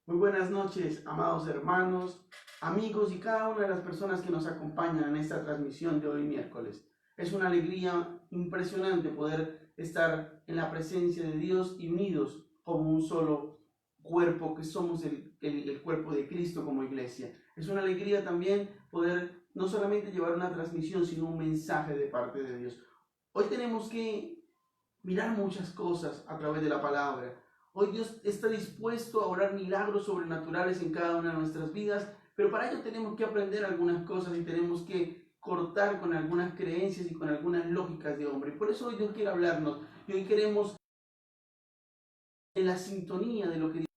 Muy buenas noches, amados hermanos, amigos y cada una de las personas que nos acompañan en esta transmisión de hoy miércoles. Es una alegría impresionante poder estar en la presencia de Dios y unidos como un solo cuerpo, que somos el cuerpo de Cristo como iglesia. Es una alegría también poder no solamente llevar una transmisión, sino un mensaje de parte de Dios. Hoy tenemos que mirar muchas cosas a través de la palabra. Hoy Dios está dispuesto a obrar milagros sobrenaturales en cada una de nuestras vidas, pero para ello tenemos que aprender algunas cosas y tenemos que cortar con algunas creencias y con algunas lógicas de hombre. Por eso hoy Dios quiere hablarnos y hoy queremos en la sintonía de lo que dice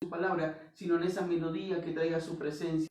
su palabra, sino en esa melodía que traiga su presencia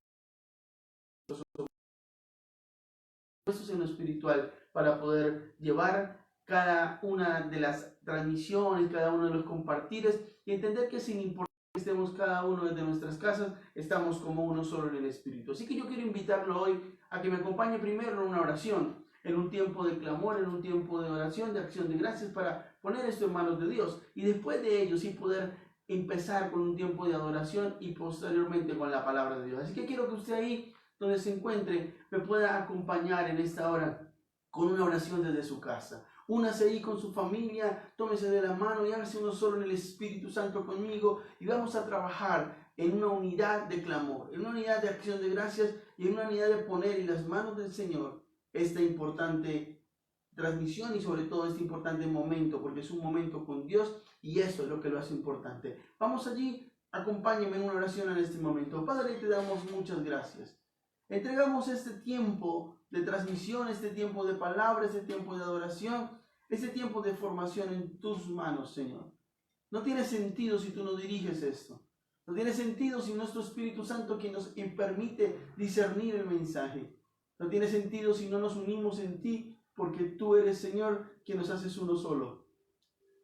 en lo espiritual para poder llevar cada una de las transmisiones, cada uno de los compartires y entender que sin importar que estemos cada uno desde nuestras casas, estamos como uno solo en el Espíritu. Así que yo quiero invitarlo hoy a que me acompañe primero en una oración, en un tiempo de clamor, en un tiempo de oración, de acción de gracias para poner esto en manos de Dios y después de ello sí poder empezar con un tiempo de adoración y posteriormente con la palabra de Dios. Así que quiero que usted ahí donde se encuentre me pueda acompañar en esta hora con una oración desde su casa. Únase ahí con su familia, tómese de la mano y hágase uno solo en el Espíritu Santo conmigo y vamos a trabajar en una unidad de clamor, en una unidad de acción de gracias y en una unidad de poner en las manos del Señor esta importante transmisión y sobre todo este importante momento, porque es un momento con Dios y eso es lo que lo hace importante. Vamos allí, acompáñenme en una oración en este momento. Padre, te damos muchas gracias. Entregamos este tiempo de transmisión, este tiempo de palabra, este tiempo de adoración, este tiempo de formación en tus manos, Señor. No tiene sentido si tú no diriges esto. No tiene sentido si nuestro Espíritu Santo quien nos permite discernir el mensaje. No tiene sentido si no nos unimos en ti, porque tú eres, Señor, quien nos haces uno solo.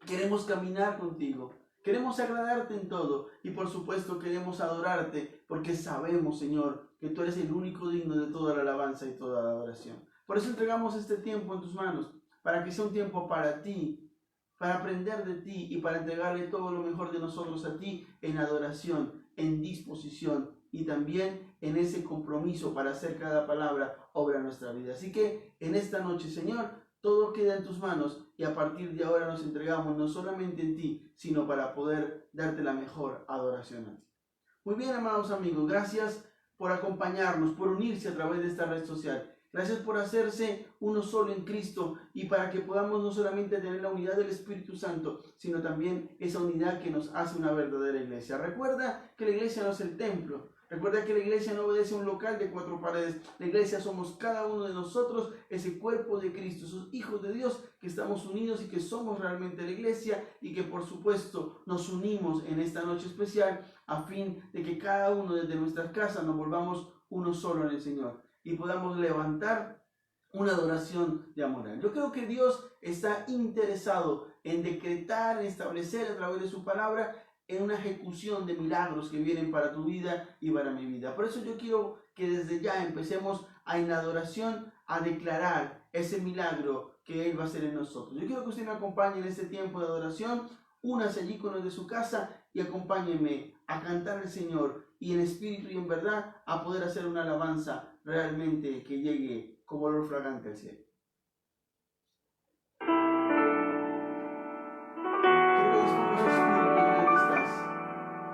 Queremos caminar contigo. Queremos agradarte en todo y por supuesto queremos adorarte porque sabemos, Señor, que tú eres el único digno de toda la alabanza y toda la adoración. Por eso entregamos este tiempo en tus manos, para que sea un tiempo para ti, para aprender de ti y para entregarle todo lo mejor de nosotros a ti en adoración, en disposición y también en ese compromiso para hacer cada palabra obra en nuestra vida. Así que en esta noche, Señor, todo queda en tus manos y a partir de ahora nos entregamos no solamente en ti, sino para poder darte la mejor adoración a ti. Muy bien, amados amigos, gracias por acompañarnos, por unirse a través de esta red social. Gracias por hacerse uno solo en Cristo y para que podamos no solamente tener la unidad del Espíritu Santo, sino también esa unidad que nos hace una verdadera iglesia. Recuerda que la iglesia no es el templo. Recuerda que la iglesia no obedece a un local de 4 paredes. La iglesia somos cada uno de nosotros, ese cuerpo de Cristo, esos hijos de Dios que estamos unidos y que somos realmente la iglesia y que por supuesto nos unimos en esta noche especial a fin de que cada uno desde nuestras casas nos volvamos uno solo en el Señor y podamos levantar una adoración de amor. Yo creo que Dios está interesado en decretar, en establecer a través de su palabra en una ejecución de milagros que vienen para tu vida y para mi vida. Por eso yo quiero que desde ya empecemos en adoración a declarar ese milagro que Él va a hacer en nosotros. Yo quiero que usted me acompañe en este tiempo de adoración, únase allí con los de su casa y acompáñenme a cantar al Señor y en espíritu y en verdad a poder hacer una alabanza realmente que llegue como olor fragante al cielo.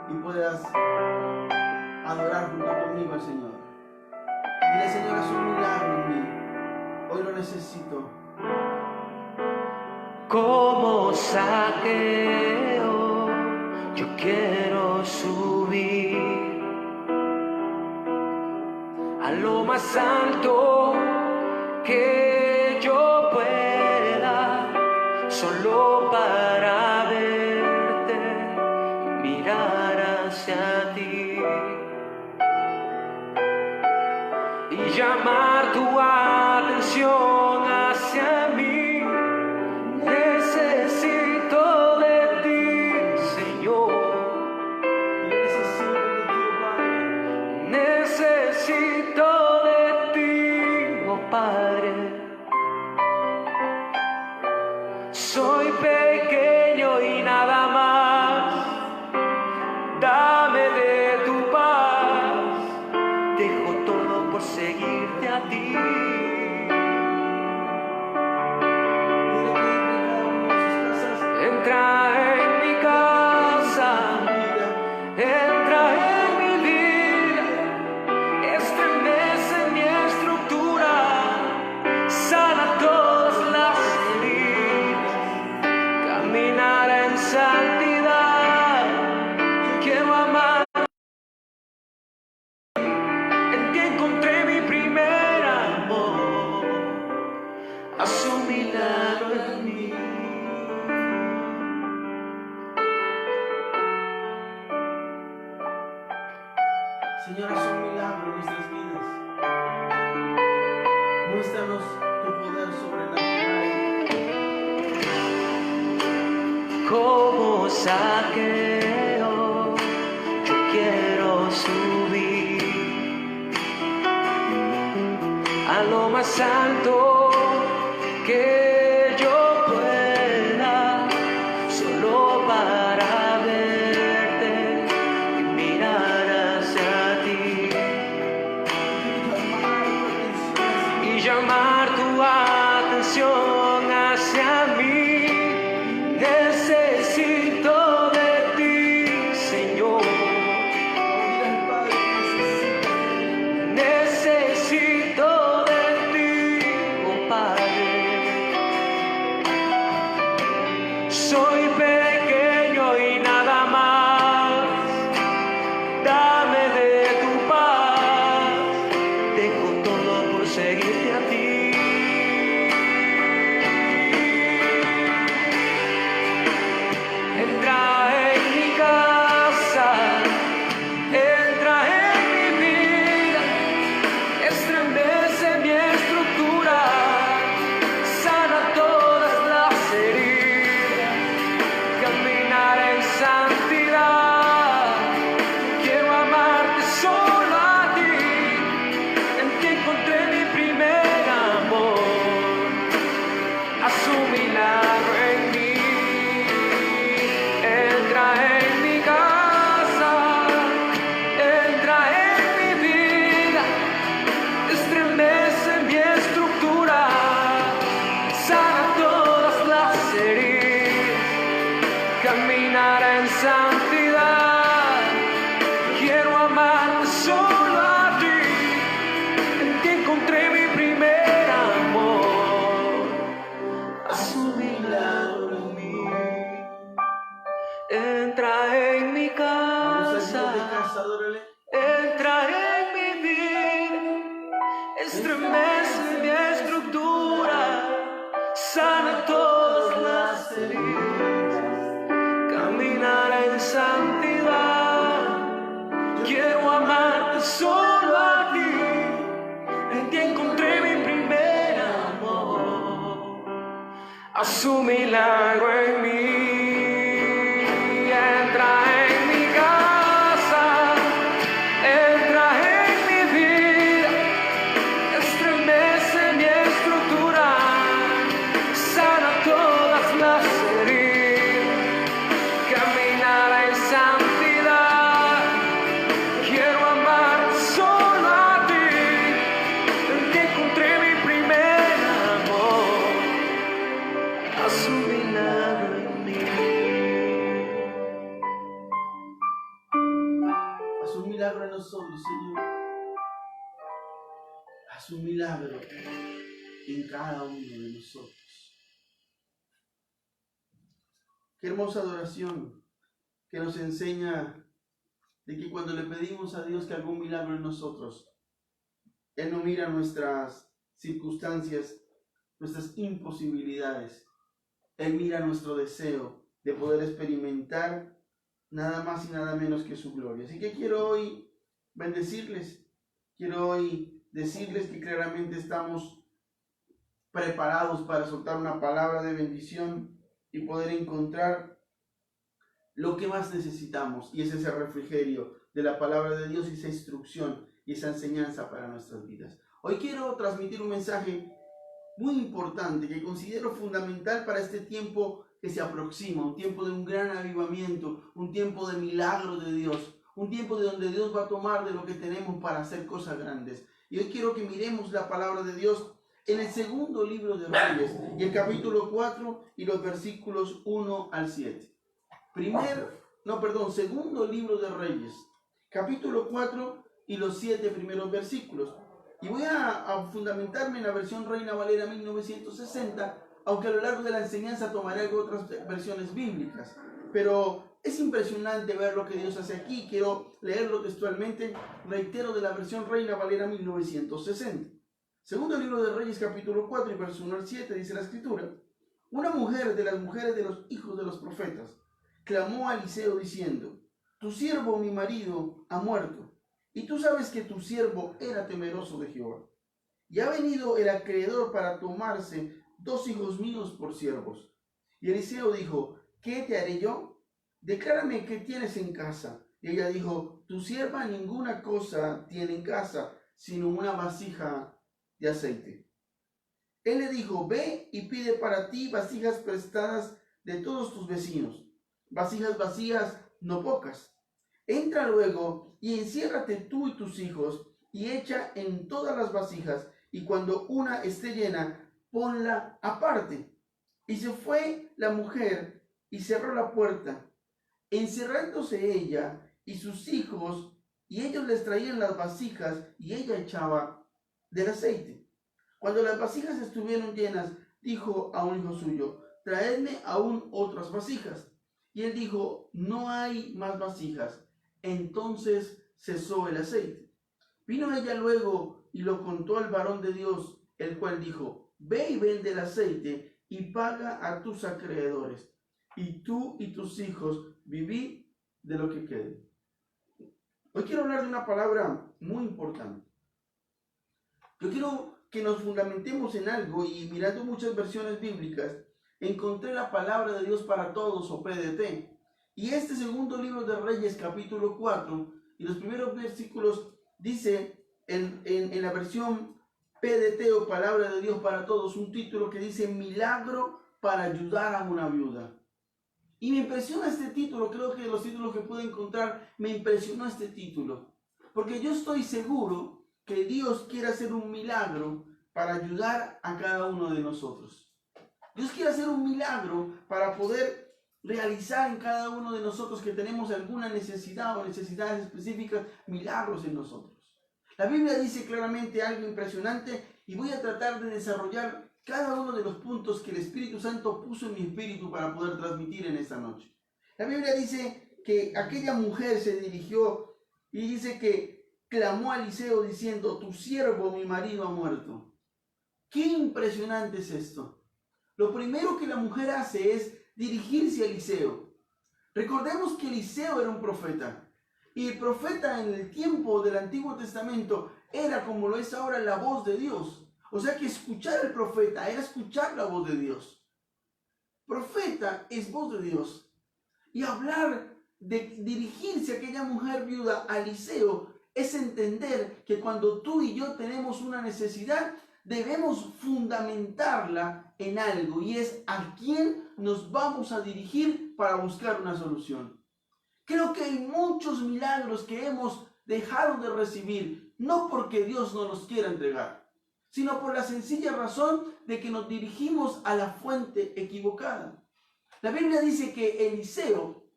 Y puedas adorar junto conmigo al Señor. Dile, Señor, haz un milagro en mí. Hoy lo necesito. Como Zaqueo, yo quiero subir a lo más alto que yo pueda, solo para verte, mirar hacia ti y llamar tu atención hacia mí. Necesito de ti, Señor. Necesito de ti, oh Padre. Soy pequeño y nada más. Dame de Entra en mi casa, entra en mi vida, estremece mi estructura, sana todas las heridas, caminar en santidad. Quiero amar, en ti encontré mi primer amor, haz un milagro en mí. Señor, haz un milagro en nuestras vidas. Muéstranos tu poder sobrenatural. Como Zaqueo, yo quiero subir a lo más alto que yo pueda, solo para verte y mirar hacia ti y llamar tu atención hacia mí. Necesito de ti, Señor. Necesito de ti, oh Padre. Soy pequeño y nada más. Dame de tu paz. Dejo todo por seguirte a ti. Entra en mi casa, entra en mi vida, estremece mi estructura, sana todas las heridas, caminar en santidad. Quiero amarte solo a ti, en ti encontré mi primer amor, haz un milagro en mí. Entra en mi casa, entra en mi vida, estremece mi estructura, sana todas las heridas, caminar en santidad. Quiero amarte solo a ti, en ti encontré mi primer amor, haz un milagro en mí. Entra en mi Vamos a salir de casa, casa, adórale. entra en mi vida, estremece mi estructura, sana todas las heridas, caminar en santidad. Quiero amarte solo a ti, en ti encontré mi primer amor, haz un milagro en mí. Entra en mi casa, entra en mi vida, estremece mi estructura, sana todas las heridas, caminar en santidad. Quiero amarte solo a ti, en ti encontré mi primer amor, haz un milagro en mí. Haz un milagro en nosotros, Señor. Haz un milagro en cada uno de nosotros. Qué hermosa adoración que nos enseña de que cuando le pedimos a Dios que haga un milagro en nosotros, Él no mira nuestras circunstancias, nuestras imposibilidades. Él mira nuestro deseo de poder experimentar nada más y nada menos que su gloria. Así que quiero hoy bendecirles, quiero hoy decirles que claramente estamos preparados para soltar una palabra de bendición y poder encontrar lo que más necesitamos, y es ese refrigerio de la palabra de Dios y esa instrucción y esa enseñanza para nuestras vidas. Hoy quiero transmitir un mensaje muy importante que considero fundamental para este tiempo que se aproxima, un tiempo de un gran avivamiento, un tiempo de milagro de Dios, un tiempo de donde Dios va a tomar de lo que tenemos para hacer cosas grandes. Y hoy quiero que miremos la palabra de Dios en el segundo libro de Reyes, y el capítulo 4 y los versículos 1 al 7. Segundo libro de Reyes, capítulo 4 y los 7 primeros versículos. Y voy a fundamentarme en la versión Reina Valera 1960, aunque a lo largo de la enseñanza tomaré otras versiones bíblicas. Pero es impresionante ver lo que Dios hace aquí. Quiero leerlo textualmente. Reitero, de la versión Reina Valera 1960. Segundo libro de Reyes, capítulo 4 y verso 1 al 7, dice la Escritura: una mujer de las mujeres de los hijos de los profetas clamó a Eliseo diciendo: tu siervo, mi marido, ha muerto, y tú sabes que tu siervo era temeroso de Jehová. Y ha venido el acreedor para tomarse 2 hijos míos por siervos. Y Eliseo dijo: ¿qué te haré yo? Declárame qué tienes en casa. Y ella dijo: tu sierva ninguna cosa tiene en casa, sino una vasija de aceite. Él le dijo: ve y pide para ti vasijas prestadas de todos tus vecinos, vasijas vacías, no pocas. Entra luego y enciérrate tú y tus hijos, y echa en todas las vasijas, y cuando una esté llena, ponla aparte. Y se fue la mujer y cerró la puerta, encerrándose ella y sus hijos, y ellos les traían las vasijas, y ella echaba del aceite. Cuando las vasijas estuvieron llenas, dijo a un hijo suyo: traedme aún otras vasijas. Y él dijo: no hay más vasijas. Entonces cesó el aceite. Vino ella luego y lo contó al varón de Dios, el cual dijo: ve y vende el aceite y paga a tus acreedores, y tú y tus hijos vivid de lo que quede. Hoy quiero hablar de una palabra muy importante. Yo quiero que nos fundamentemos en algo, y mirando muchas versiones bíblicas, encontré la palabra de Dios para todos, o PDT. Y este segundo libro de Reyes, capítulo 4, y los primeros versículos, dice en la versión PDT, o Palabra de Dios para Todos, un título que dice: milagro para ayudar a una viuda. Y me impresiona este título. Creo que de los títulos que pude encontrar, me impresionó este título, porque yo estoy seguro que Dios quiere hacer un milagro para ayudar a cada uno de nosotros. Dios quiere hacer un milagro para poder realizar en cada uno de nosotros que tenemos alguna necesidad o necesidades específicas, milagros en nosotros. La Biblia dice claramente algo impresionante, y voy a tratar de desarrollar cada uno de los puntos que el Espíritu Santo puso en mi espíritu para poder transmitir en esta noche. La Biblia dice que aquella mujer se dirigió y dice que clamó a Eliseo diciendo: tu siervo, mi marido, ha muerto. Qué impresionante es esto. Lo primero que la mujer hace es dirigirse a Eliseo. Recordemos que Eliseo era un profeta, y el profeta en el tiempo del Antiguo Testamento era, como lo es ahora, la voz de Dios. O sea que escuchar al profeta era escuchar la voz de Dios. Profeta es voz de Dios. Y hablar de dirigirse a aquella mujer viuda, a Eliseo, es entender que cuando tú y yo tenemos una necesidad, debemos fundamentarla en algo, y es a quién nos vamos a dirigir para buscar una solución. Creo que hay muchos milagros que hemos dejado de recibir, no porque Dios no los quiera entregar, sino por la sencilla razón de que nos dirigimos a la fuente equivocada. La Biblia dice que Eliseo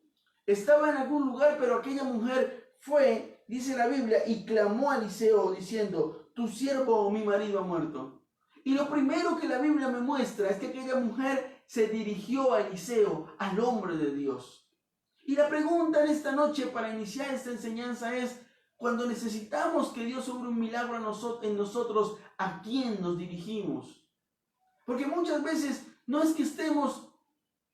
estaba en algún lugar, pero aquella mujer fue, dice la Biblia, y clamó a Eliseo diciendo: tu siervo, mi marido, ha muerto. Y lo primero que la Biblia me muestra es que aquella mujer se dirigió a Eliseo, al hombre de Dios. Y la pregunta en esta noche para iniciar esta enseñanza es: cuando necesitamos que Dios obre un milagro en nosotros, ¿a quién nos dirigimos? Porque muchas veces no es que estemos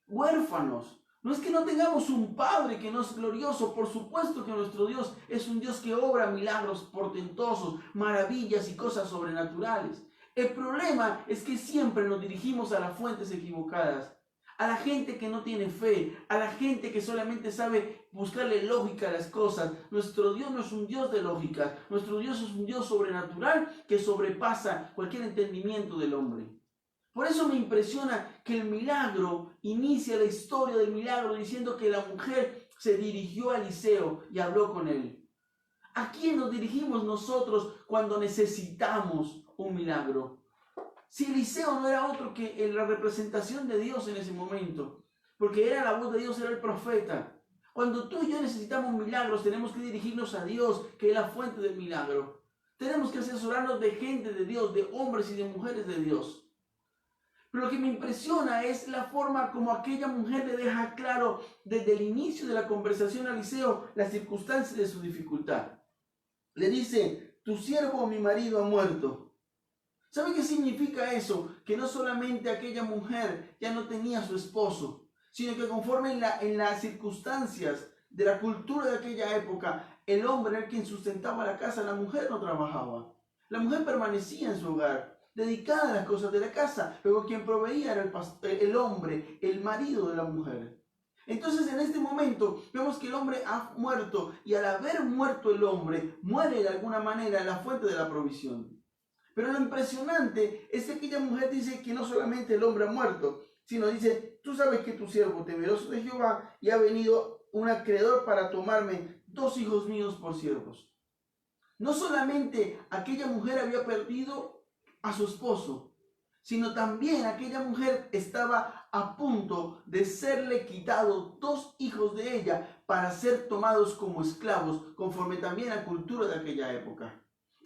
huérfanos, no es que no tengamos un Padre que no es glorioso. Por supuesto que nuestro Dios es un Dios que obra milagros portentosos, maravillas y cosas sobrenaturales. El problema es que siempre nos dirigimos a las fuentes equivocadas, a la gente que no tiene fe, a la gente que solamente sabe buscarle lógica a las cosas. Nuestro Dios no es un Dios de lógica, nuestro Dios es un Dios sobrenatural que sobrepasa cualquier entendimiento del hombre. Por eso me impresiona que el milagro inicia la historia del milagro diciendo que la mujer se dirigió a Eliseo y habló con él. ¿A quién nos dirigimos nosotros cuando necesitamos un milagro? Si Eliseo no era otro que la representación de Dios en ese momento, porque era la voz de Dios, era el profeta. Cuando tú y yo necesitamos milagros, tenemos que dirigirnos a Dios, que es la fuente del milagro. Tenemos que asesorarnos de gente de Dios, de hombres y de mujeres de Dios. Pero lo que me impresiona es la forma como aquella mujer le deja claro desde el inicio de la conversación a Eliseo las circunstancias de su dificultad. Le dice, tu siervo, mi marido, ha muerto. ¿Sabe qué significa eso? Que no solamente aquella mujer ya no tenía a su esposo, sino que conforme en las circunstancias de la cultura de aquella época, el hombre era quien sustentaba la casa, la mujer no trabajaba. La mujer permanecía en su hogar, dedicada a las cosas de la casa, pero quien proveía era el hombre, el marido de la mujer. Entonces en este momento vemos que el hombre ha muerto, y al haber muerto el hombre, muere de alguna manera la fuente de la provisión. Pero lo impresionante es que aquella mujer dice que no solamente el hombre ha muerto, sino dice, tú sabes que tu siervo temeroso de Jehová, y ha venido un acreedor para tomarme 2 hijos míos por siervos. No solamente aquella mujer había perdido a su esposo, sino también aquella mujer estaba a punto de serle quitado 2 hijos de ella para ser tomados como esclavos, conforme también a la cultura de aquella época.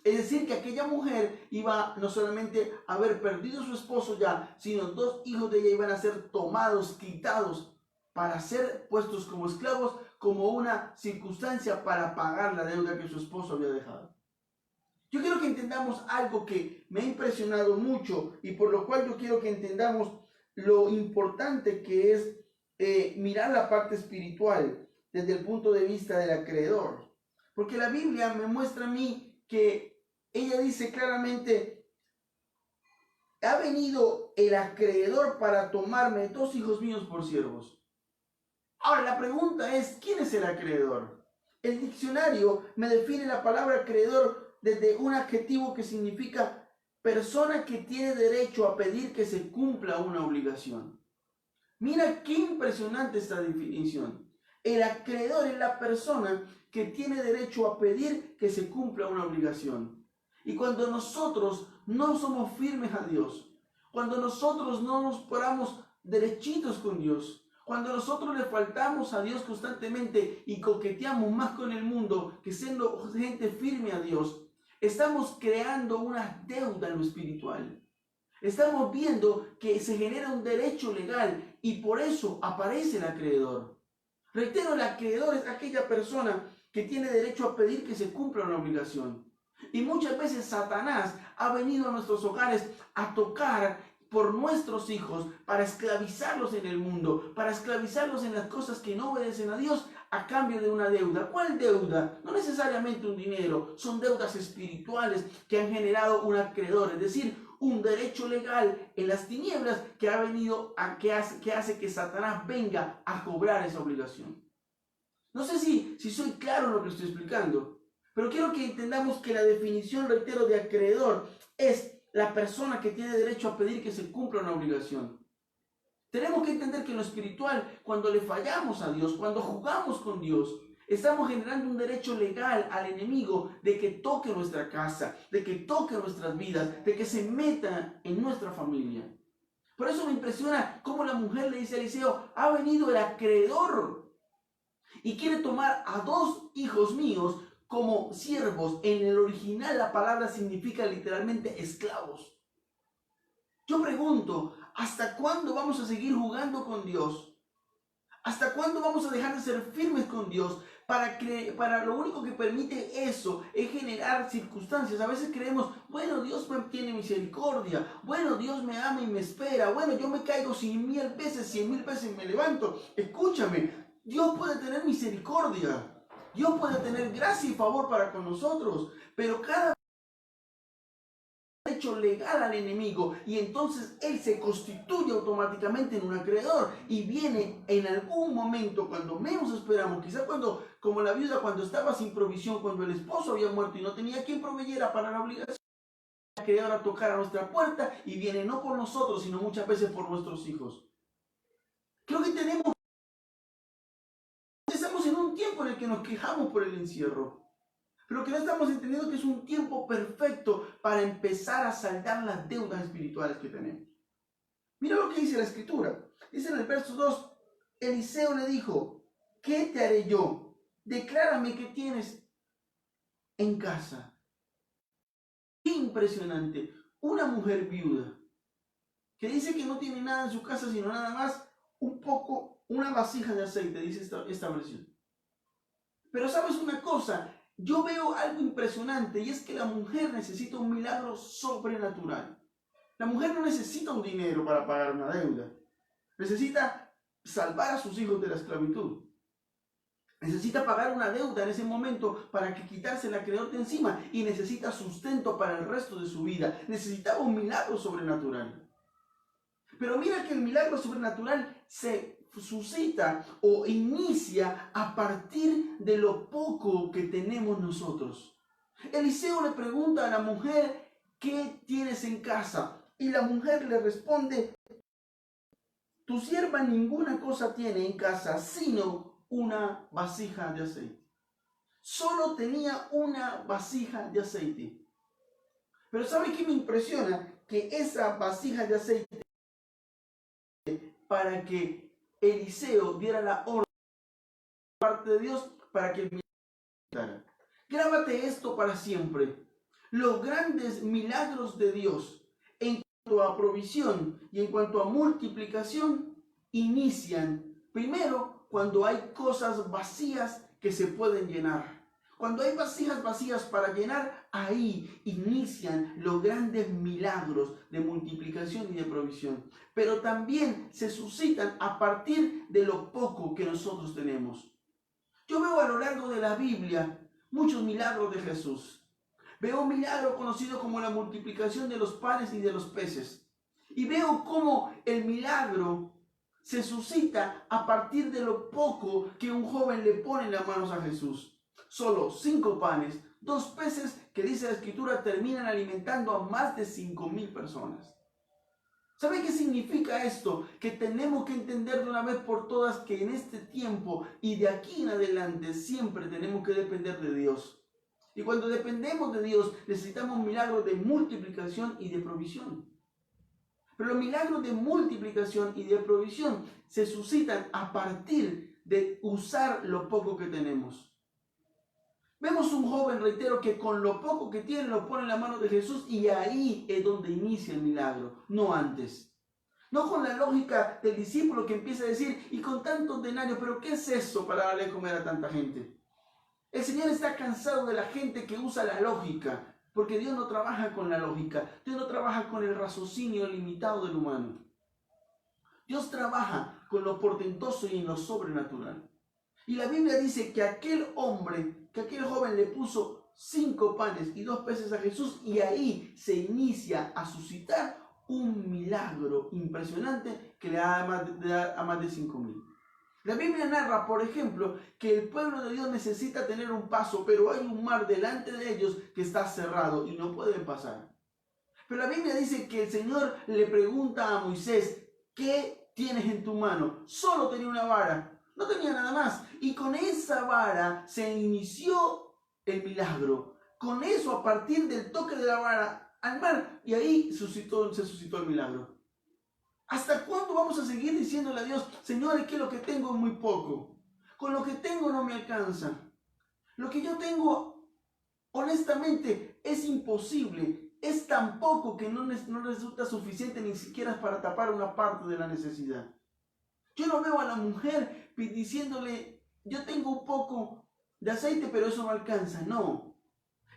Es decir, que aquella mujer iba no solamente a haber perdido a su esposo ya, sino 2 hijos de ella iban a ser tomados, quitados, para ser puestos como esclavos, como una circunstancia para pagar la deuda que su esposo había dejado. Yo quiero que entendamos algo que me ha impresionado mucho y por lo cual yo quiero que entendamos lo importante que es mirar la parte espiritual desde el punto de vista del acreedor. Porque la Biblia me muestra a mí que ella dice claramente, ha venido el acreedor para tomarme 2 hijos míos por siervos. Ahora la pregunta es, ¿quién es el acreedor? El diccionario me define la palabra acreedor desde un adjetivo que significa persona que tiene derecho a pedir que se cumpla una obligación. Mira qué impresionante esta definición. El acreedor es la persona que tiene derecho a pedir que se cumpla una obligación. Y cuando nosotros no somos firmes a Dios, cuando nosotros no nos paramos derechitos con Dios, cuando nosotros le faltamos a Dios constantemente y coqueteamos más con el mundo que siendo gente firme a Dios, estamos creando una deuda en lo espiritual. Estamos viendo que se genera un derecho legal y por eso aparece el acreedor. Reitero, el acreedor es aquella persona que tiene derecho a pedir que se cumpla una obligación. Y muchas veces Satanás ha venido a nuestros hogares a tocar por nuestros hijos para esclavizarlos en el mundo, para esclavizarlos en las cosas que no obedecen a Dios a cambio de una deuda. ¿Cuál deuda? No necesariamente un dinero, son deudas espirituales que han generado un acreedor, es decir, un derecho legal en las tinieblas que ha venido que hace que Satanás venga a cobrar esa obligación. No sé si soy claro en lo que estoy explicando, pero quiero que entendamos que la definición, reitero, de acreedor es la persona que tiene derecho a pedir que se cumpla una obligación. Tenemos que entender que en lo espiritual, cuando le fallamos a Dios, cuando jugamos con Dios, estamos generando un derecho legal al enemigo de que toque nuestra casa, de que toque nuestras vidas, de que se meta en nuestra familia. Por eso me impresiona cómo la mujer le dice a Eliseo, ha venido el acreedor y quiere tomar a 2 hijos míos como siervos. En el original la palabra significa literalmente esclavos. Yo pregunto, ¿hasta cuándo vamos a seguir jugando con Dios? ¿Hasta cuándo vamos a dejar de ser firmes con Dios? Para lo único que permite eso es generar circunstancias. A veces creemos, bueno, Dios me tiene misericordia, bueno, Dios me ama y me espera, bueno, yo me caigo 100,000 veces, 100,000 veces me levanto. Escúchame, Dios puede tener misericordia. Dios puede tener gracia y favor para con nosotros, pero cada derecho legal al enemigo y entonces él se constituye automáticamente en un acreedor y viene en algún momento cuando menos esperamos, quizás cuando, como la viuda cuando estaba sin provisión, cuando el esposo había muerto y no tenía quien proveyera para la obligación, el acreedor a tocar a nuestra puerta y viene no por nosotros, sino muchas veces por nuestros hijos. Creo que estamos en un tiempo en el que nos quejamos por el encierro. Pero que no estamos entendiendo que es un tiempo perfecto para empezar a saldar las deudas espirituales que tenemos. Mira lo que dice la Escritura. Dice en el verso 2, Eliseo le dijo, ¿qué te haré yo? Declárame qué tienes en casa. Qué impresionante. Una mujer viuda que dice que no tiene nada en su casa, sino nada más una vasija de aceite, dice esta versión. Pero sabes una cosa, yo veo algo impresionante y es que la mujer necesita un milagro sobrenatural. La mujer no necesita un dinero para pagar una deuda. Necesita salvar a sus hijos de la esclavitud. Necesita pagar una deuda en ese momento para que quitarse el acreedor de encima y necesita sustento para el resto de su vida. Necesitaba un milagro sobrenatural. Pero mira que el milagro sobrenatural se suscita o inicia a partir de lo poco que tenemos nosotros. Eliseo le pregunta a la mujer, ¿qué tienes en casa? Y la mujer le responde, tu sierva ninguna cosa tiene en casa, sino una vasija de aceite. Solo tenía una vasija de aceite. Pero ¿sabe qué me impresiona? Que esa vasija de aceite, para que Eliseo diera la orden de parte de Dios para que el milagro. Grábate esto para siempre. Los grandes milagros de Dios en cuanto a provisión y en cuanto a multiplicación inician primero cuando hay cosas vacías que se pueden llenar. Cuando hay vasijas vacías para llenar, ahí inician los grandes milagros de multiplicación y de provisión. Pero también se suscitan a partir de lo poco que nosotros tenemos. Yo veo a lo largo de la Biblia muchos milagros de Jesús. Veo un milagro conocido como la multiplicación de los panes y de los peces. Y veo cómo el milagro se suscita a partir de lo poco que un joven le pone en las manos a Jesús. Solo 5 panes, 2 peces que dice la Escritura terminan alimentando a más de 5,000 personas. ¿Sabe qué significa esto? Que tenemos que entender de una vez por todas que en este tiempo y de aquí en adelante siempre tenemos que depender de Dios. Y cuando dependemos de Dios necesitamos milagros de multiplicación y de provisión. Pero los milagros de multiplicación y de provisión se suscitan a partir de usar lo poco que tenemos. Vemos un joven, reitero, que con lo poco que tiene lo pone en la mano de Jesús y ahí es donde inicia el milagro, no antes. No con la lógica del discípulo que empieza a decir, y con tantos denarios, pero ¿qué es eso para darle a comer a tanta gente? El Señor está cansado de la gente que usa la lógica, porque Dios no trabaja con la lógica, Dios no trabaja con el raciocinio limitado del humano. Dios trabaja con lo portentoso y en lo sobrenatural. Y la Biblia dice que aquel joven le puso 5 panes y 2 peces a Jesús y ahí se inicia a suscitar un milagro impresionante que le da a más de 5,000. La Biblia narra, por ejemplo, que el pueblo de Dios necesita tener un paso, pero hay un mar delante de ellos que está cerrado y no pueden pasar. Pero la Biblia dice que el Señor le pregunta a Moisés, ¿qué tienes en tu mano? Solo tenía una vara. No tenía nada más. Y con esa vara se inició el milagro. Con eso, a partir del toque de la vara al mar, y ahí se suscitó el milagro. ¿Hasta cuándo vamos a seguir diciéndole a Dios, Señor, es que lo que tengo es muy poco? Con lo que tengo no me alcanza. Lo que yo tengo, honestamente, es imposible. Es tan poco que no resulta suficiente ni siquiera para tapar una parte de la necesidad. Yo no veo a la mujer diciéndole, yo tengo un poco de aceite, pero eso no alcanza. No.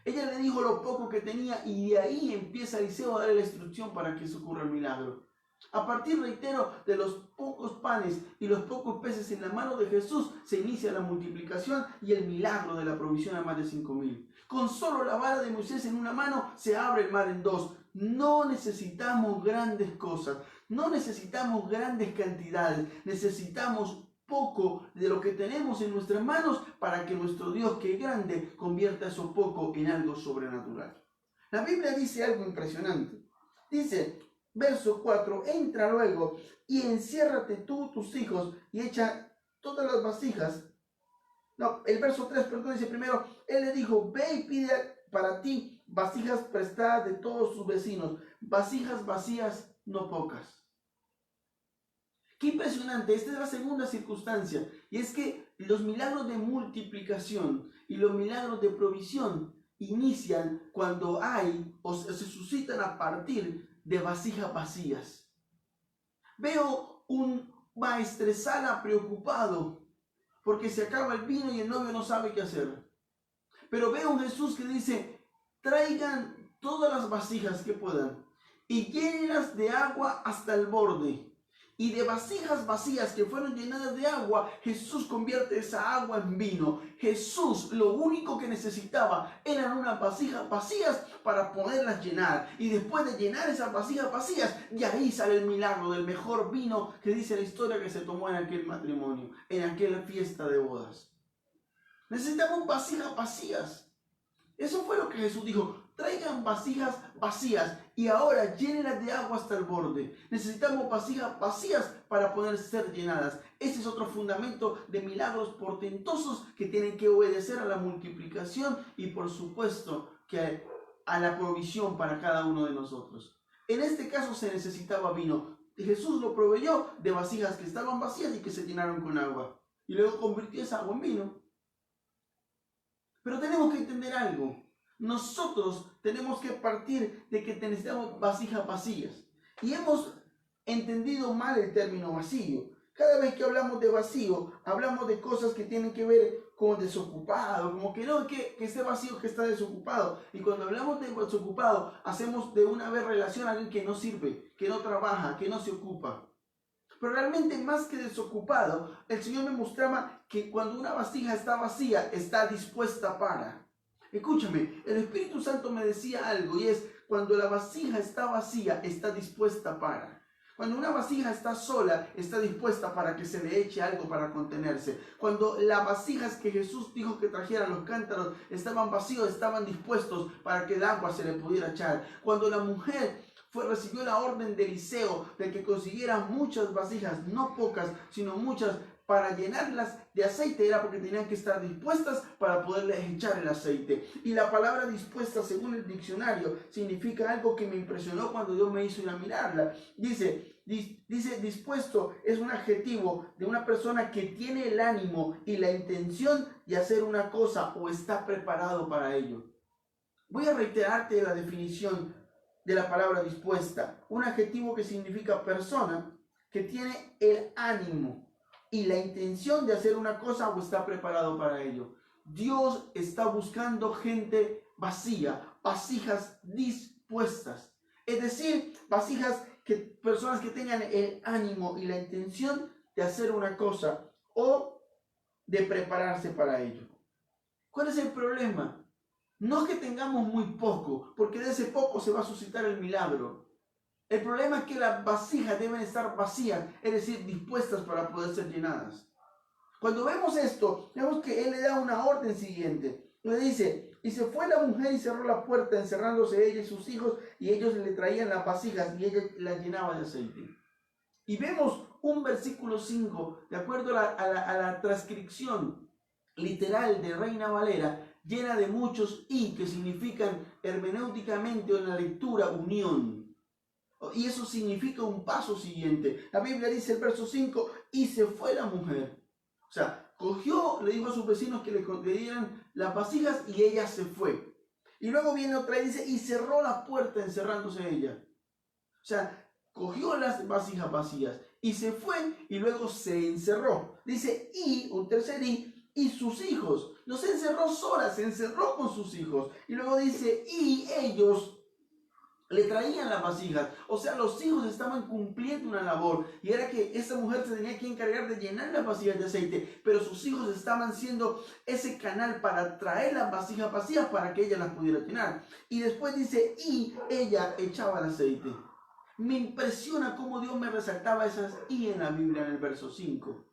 Ella le dijo lo poco que tenía y de ahí empieza Eliseo a darle la instrucción para que se ocurra el milagro. A partir, reitero, de los pocos panes y los pocos peces en la mano de Jesús, se inicia la multiplicación y el milagro de la provisión a más de 5,000. Con solo la vara de Moisés en una mano, se abre el mar en 2. No necesitamos grandes cosas. No necesitamos grandes cantidades, necesitamos poco de lo que tenemos en nuestras manos para que nuestro Dios, que es grande, convierta eso poco en algo sobrenatural. La Biblia dice algo impresionante. Dice, verso 4, entra luego y enciérrate tú, tus hijos, y echa todas las vasijas No, el verso 3, perdón, dice primero, él le dijo, ve y pide para ti vasijas prestadas de todos sus vecinos, vasijas vacías, no pocas. Qué impresionante, esta es la segunda circunstancia, y es que los milagros de multiplicación y los milagros de provisión inician cuando hay o se suscitan a partir de vasijas vacías. Veo un maestresala preocupado porque se acaba el vino y el novio no sabe qué hacer. Pero veo un Jesús que dice, traigan todas las vasijas que puedan y llénenlas de agua hasta el borde. Y de vasijas vacías que fueron llenadas de agua, Jesús convierte esa agua en vino. Jesús lo único que necesitaba eran unas vasijas vacías para poderlas llenar. Y después de llenar esas vasijas vacías, de ahí sale el milagro del mejor vino que dice la historia que se tomó en aquel matrimonio, en aquella fiesta de bodas. Necesitamos vasijas vacías. Eso fue lo que Jesús dijo. Traigan vasijas vacías y ahora llénenlas de agua hasta el borde. Necesitamos vasijas vacías para poder ser llenadas. Ese es otro fundamento de milagros portentosos que tienen que obedecer a la multiplicación y por supuesto que a la provisión para cada uno de nosotros. En este caso se necesitaba vino. Jesús lo proveyó de vasijas que estaban vacías y que se llenaron con agua. Y luego convirtió esa agua en vino. Pero tenemos que entender algo. Nosotros tenemos que partir de que necesitamos vasijas vacías. Y hemos entendido mal el término vacío. Cada vez que hablamos de vacío, hablamos de cosas que tienen que ver con desocupado, como que no, que esté vacío, que está desocupado. Y cuando hablamos de desocupado, hacemos de una vez relación a alguien que no sirve, que no trabaja, que no se ocupa. Pero realmente más que desocupado, el Señor me mostraba que cuando una vasija está vacía, está dispuesta para. Escúchame, el Espíritu Santo me decía algo y es, cuando la vasija está vacía, está dispuesta para. Cuando una vasija está sola, está dispuesta para que se le eche algo para contenerse. Cuando las vasijas que Jesús dijo que trajeran, los cántaros, estaban vacíos, estaban dispuestos para que el agua se le pudiera echar. Cuando la mujer recibió la orden de Eliseo de que consiguiera muchas vasijas, no pocas, sino muchas, para llenarlas de aceite, era porque tenían que estar dispuestas para poderles echar el aceite. Y la palabra dispuesta, según el diccionario, significa algo que me impresionó cuando Dios me hizo ir a mirarla. Dice dispuesto es un adjetivo de una persona que tiene el ánimo y la intención de hacer una cosa o está preparado para ello. Voy a reiterarte la definición de la palabra dispuesta. Un adjetivo que significa persona que tiene el ánimo y la intención de hacer una cosa o está preparado para ello. Dios está buscando gente vacía, vasijas dispuestas. Es decir, personas que tengan el ánimo y la intención de hacer una cosa o de prepararse para ello. ¿Cuál es el problema? No es que tengamos muy poco, porque de ese poco se va a suscitar el milagro. El problema es que las vasijas deben estar vacías, es decir, dispuestas para poder ser llenadas. Cuando vemos esto, vemos que Él le da una orden siguiente. Le dice, y se fue la mujer y cerró la puerta, encerrándose ella y sus hijos, y ellos le traían las vasijas y ella las llenaba de aceite. Y vemos un versículo 5, de acuerdo a la transcripción literal de Reina Valera, llena de muchos y que significan hermenéuticamente en la lectura unión. Y eso significa un paso siguiente. La Biblia dice el verso 5, y se fue la mujer. O sea, cogió, le dijo a sus vecinos que le dieran las vasijas y ella se fue. Y luego viene otra y dice, y cerró la puerta encerrándose ella. O sea, cogió las vasijas vacías y se fue y luego se encerró. Dice, y, un tercer y sus hijos. No se encerró sola, se encerró con sus hijos. Y luego dice, y ellos le traían las vasijas. O sea, los hijos estaban cumpliendo una labor. Y era que esa mujer se tenía que encargar de llenar las vasijas de aceite. Pero sus hijos estaban siendo ese canal para traer las vasijas vacías para que ella las pudiera llenar. Y después dice, y ella echaba el aceite. Me impresiona cómo Dios me resaltaba esas y en la Biblia en el verso 5.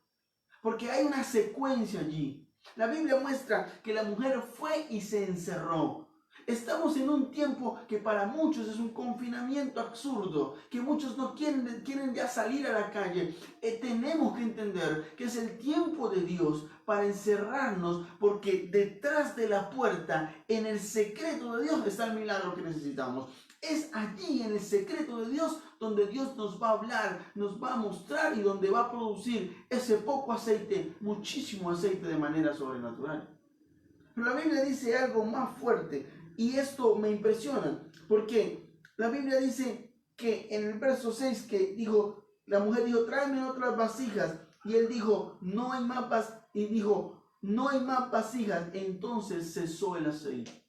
Porque hay una secuencia allí. La Biblia muestra que la mujer fue y se encerró. Estamos en un tiempo que para muchos es un confinamiento absurdo, que muchos no quieren ya salir a la calle. Tenemos que entender que es el tiempo de Dios para encerrarnos, porque detrás de la puerta, en el secreto de Dios, está el milagro que necesitamos. Es allí, en el secreto de Dios, donde Dios nos va a hablar, nos va a mostrar y donde va a producir ese poco aceite, muchísimo aceite de manera sobrenatural. Pero la Biblia dice algo más fuerte y esto me impresiona, porque la Biblia dice que en el verso 6 que dijo, la mujer dijo, tráeme otras vasijas, y él dijo, no hay más vasijas, entonces cesó el aceite.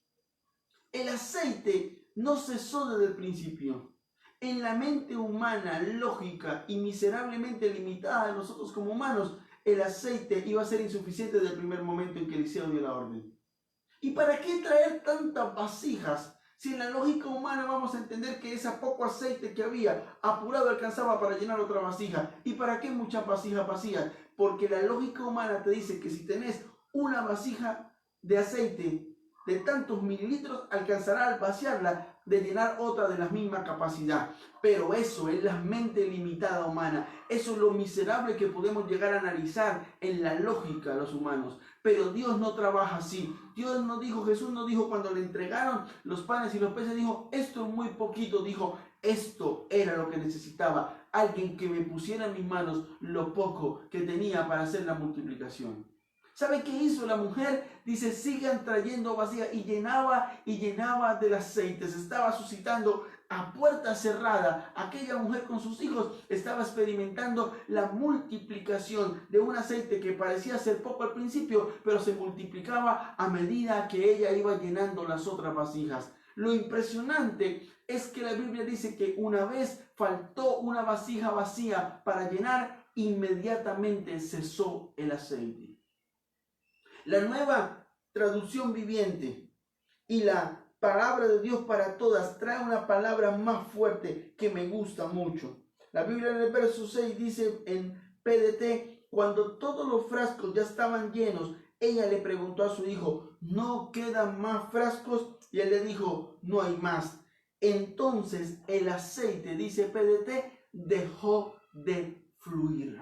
El aceite no cesó desde el principio. En la mente humana, lógica y miserablemente limitada de nosotros como humanos, el aceite iba a ser insuficiente desde el primer momento en que Eliseo dio la orden. ¿Y para qué traer tantas vasijas? Si en la lógica humana vamos a entender que ese poco aceite que había apurado alcanzaba para llenar otra vasija. ¿Y para qué muchas vasijas vacías? Porque la lógica humana te dice que si tenés una vasija de aceite de tantos mililitros, alcanzará al vaciarla de llenar otra de la misma capacidad. Pero eso es la mente limitada humana. Eso es lo miserable que podemos llegar a analizar en la lógica de los humanos. Pero Dios no trabaja así. Dios no dijo, Jesús no dijo cuando le entregaron los panes y los peces, dijo, esto es muy poquito. Dijo, esto era lo que necesitaba. Alguien que me pusiera en mis manos lo poco que tenía para hacer la multiplicación. ¿Sabe qué hizo la mujer? Dice, sigan trayendo vasijas, y llenaba del aceite. Se estaba suscitando a puerta cerrada. Aquella mujer con sus hijos estaba experimentando la multiplicación de un aceite que parecía ser poco al principio, pero se multiplicaba a medida que ella iba llenando las otras vasijas. Lo impresionante es que la Biblia dice que una vez faltó una vasija vacía para llenar, inmediatamente cesó el aceite. La Nueva Traducción Viviente y la Palabra de Dios para Todas trae una palabra más fuerte que me gusta mucho. La Biblia en el verso 6 dice en PDT, cuando todos los frascos ya estaban llenos, ella le preguntó a su hijo, ¿no quedan más frascos? Y él le dijo, no hay más. Entonces el aceite, dice PDT, dejó de fluir.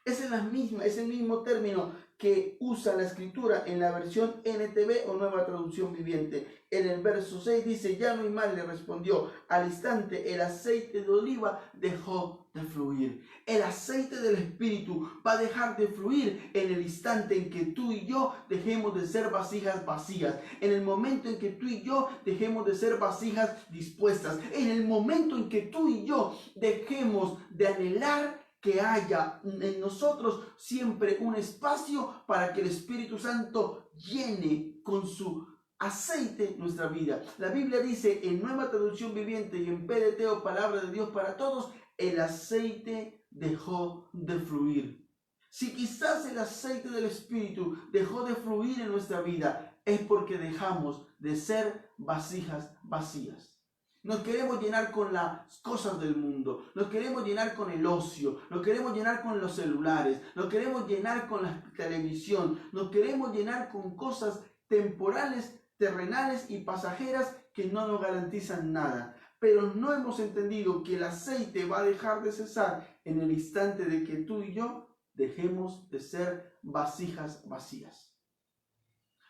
Es el mismo término que usa la escritura en la versión NTV o Nueva Traducción Viviente. En el verso 6 dice, ya no hay más, le respondió. Al instante el aceite de oliva dejó de fluir. El aceite del Espíritu va a dejar de fluir en el instante en que tú y yo dejemos de ser vasijas vacías. En el momento en que tú y yo dejemos de ser vasijas dispuestas. En el momento en que tú y yo dejemos de anhelar que haya en nosotros siempre un espacio para que el Espíritu Santo llene con su aceite nuestra vida. La Biblia dice en Nueva Traducción Viviente y en PDT o Palabra de Dios para Todos, el aceite dejó de fluir. Si quizás el aceite del Espíritu dejó de fluir en nuestra vida, es porque dejamos de ser vasijas vacías. Nos queremos llenar con las cosas del mundo, nos queremos llenar con el ocio, nos queremos llenar con los celulares, nos queremos llenar con la televisión, nos queremos llenar con cosas temporales, terrenales y pasajeras que no nos garantizan nada. Pero no hemos entendido que el aceite va a dejar de cesar en el instante de que tú y yo dejemos de ser vasijas vacías.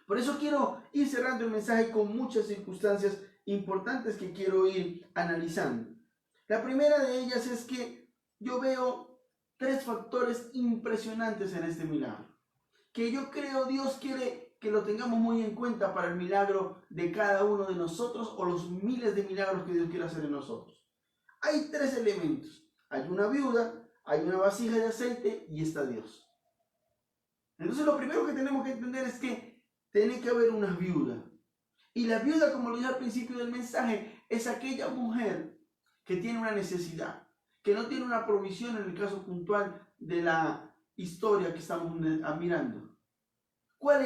Por eso quiero ir cerrando el mensaje con muchas circunstancias importantes que quiero ir analizando. La primera de ellas es que yo veo 3 factores impresionantes en este milagro, que yo creo Dios quiere que lo tengamos muy en cuenta para el milagro de cada uno de nosotros o los miles de milagros que Dios quiere hacer en nosotros. Hay 3 elementos. Hay una viuda, hay una vasija de aceite y está Dios. Entonces lo primero que tenemos que entender es que tiene que haber una viuda. Y la viuda, como lo dije al principio del mensaje, es aquella mujer que tiene una necesidad, que no tiene una provisión en el caso puntual de la historia que estamos mirando. ¿Cuál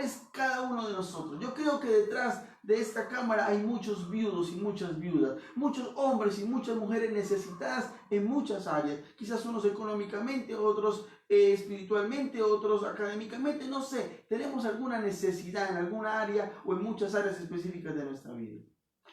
es cada uno de nosotros? Yo creo que detrás de esta cámara hay muchos viudos y muchas viudas, muchos hombres y muchas mujeres necesitadas en muchas áreas, quizás unos económicamente, otros espiritualmente, otros académicamente, no sé, tenemos alguna necesidad en alguna área o en muchas áreas específicas de nuestra vida.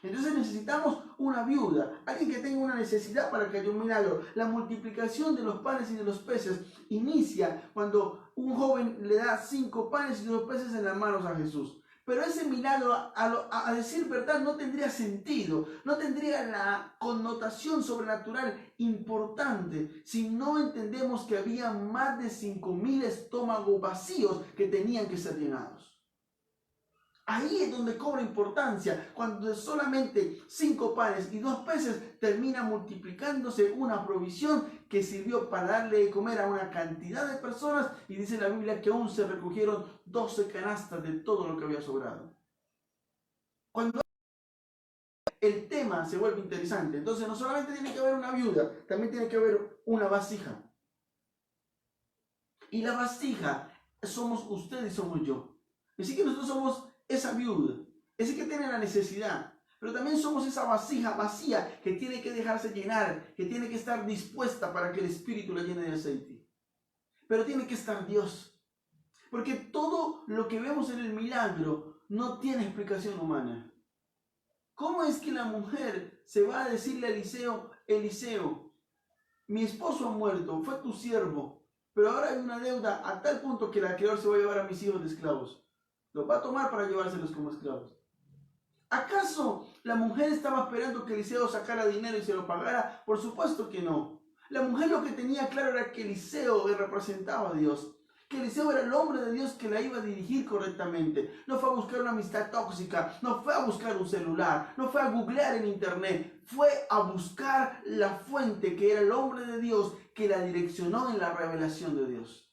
Entonces necesitamos una viuda, alguien que tenga una necesidad para que haya un milagro. La multiplicación de los panes y de los peces inicia cuando un joven le da 5 panes y 2 peces en las manos a Jesús. Pero ese milagro, a decir verdad, no tendría sentido, no tendría la connotación sobrenatural importante si no entendemos que había más de 5,000 estómagos vacíos que tenían que ser llenados. Ahí es donde cobra importancia, cuando de solamente 5 panes y 2 peces termina multiplicándose una provisión que sirvió para darle de comer a una cantidad de personas, y dice la Biblia que aún se recogieron 12 canastas de todo lo que había sobrado. Cuando el tema se vuelve interesante, entonces no solamente tiene que haber una viuda, también tiene que haber una vasija. Y la vasija somos usted y somos yo. Así que nosotros somos esa viuda, ese que tiene la necesidad, pero también somos esa vasija vacía que tiene que dejarse llenar, que tiene que estar dispuesta para que el Espíritu la llene de aceite. Pero tiene que estar Dios, porque todo lo que vemos en el milagro no tiene explicación humana. ¿Cómo es que la mujer se va a decirle a Eliseo, Eliseo, mi esposo ha muerto, fue tu siervo, pero ahora hay una deuda a tal punto que el acreedor se va a llevar a mis hijos de esclavos? Los va a tomar para llevárselos como esclavos. ¿Acaso la mujer estaba esperando que Eliseo sacara dinero y se lo pagara? Por supuesto que no. La mujer lo que tenía claro era que Eliseo representaba a Dios, que Eliseo era el hombre de Dios que la iba a dirigir correctamente. No fue a buscar una amistad tóxica, no fue a buscar un celular, no fue a googlear en internet, fue a buscar la fuente que era el hombre de Dios que la direccionó en la revelación de Dios.